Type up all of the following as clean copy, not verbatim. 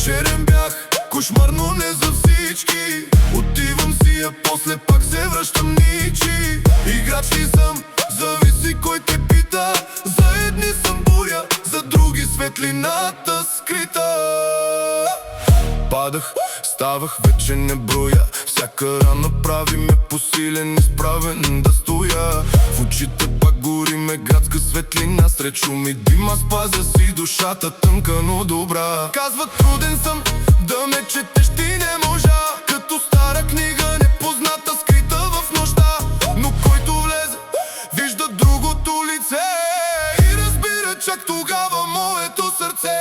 Черен бях, кошмар, но не за всички. Отивам си, а после пак се връщам ничи. Играч ли съм, зависи кой те пита. За едни съм буря, за други светлината скрита. Падах, ставах, вече не броя. Всяка рана прави ме посилен, изправен да стоя. В очите пак гори ме градска светлина. Сред шум и дим аз пазя си душата тънка, но добра. Казват труден съм, да ме четеш ти не можа. Като стара книга непозната, скрита в нощта. Но който влезе, вижда другото лице и разбира чак тогава моето сърце.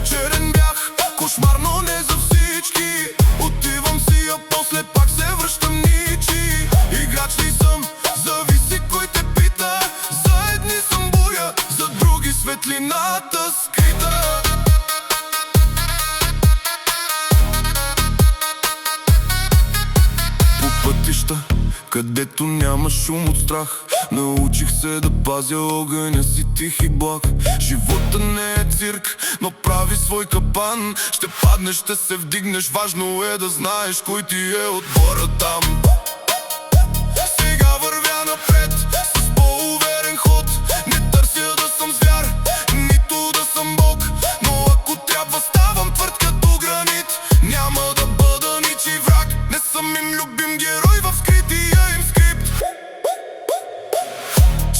Черен бях, кошмар, но не за всички. Отивам си, а после пак се връщам ничи. Играч ли съм, зависи кой те пита. За едни съм буря, за други светлината скрита. По пътища, където няма шум от страх, научих се да пазя огъня си тих и благ. Живота не е цирк, но прави свой капан. Ще паднеш, ще се вдигнеш, важно е да знаеш кой ти е отбора там. Сега вървя напред с по-уверен ход. Не търся да съм звяр, нито да съм бог. Но ако трябва, ставам твърд като гранит. Няма да бъда ничий враг, не съм им любим герой в скрития им скрипт.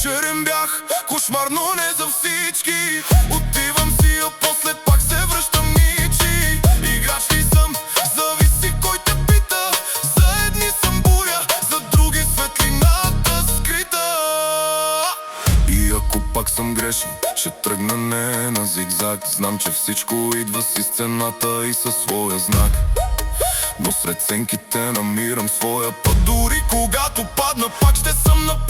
Черен бях, кошмар, но не за всички. Отивам си, а после пак се връщам ничи. Играч ли съм, зависи кой те пита. За едни съм буря, за други светлината скрита. И ако пак съм грешен, ще тръгна не на зигзаг. Знам, че всичко идва си сцената и със своя знак. Но сред сенките намирам своя път. Дори когато падна, пак ще съм на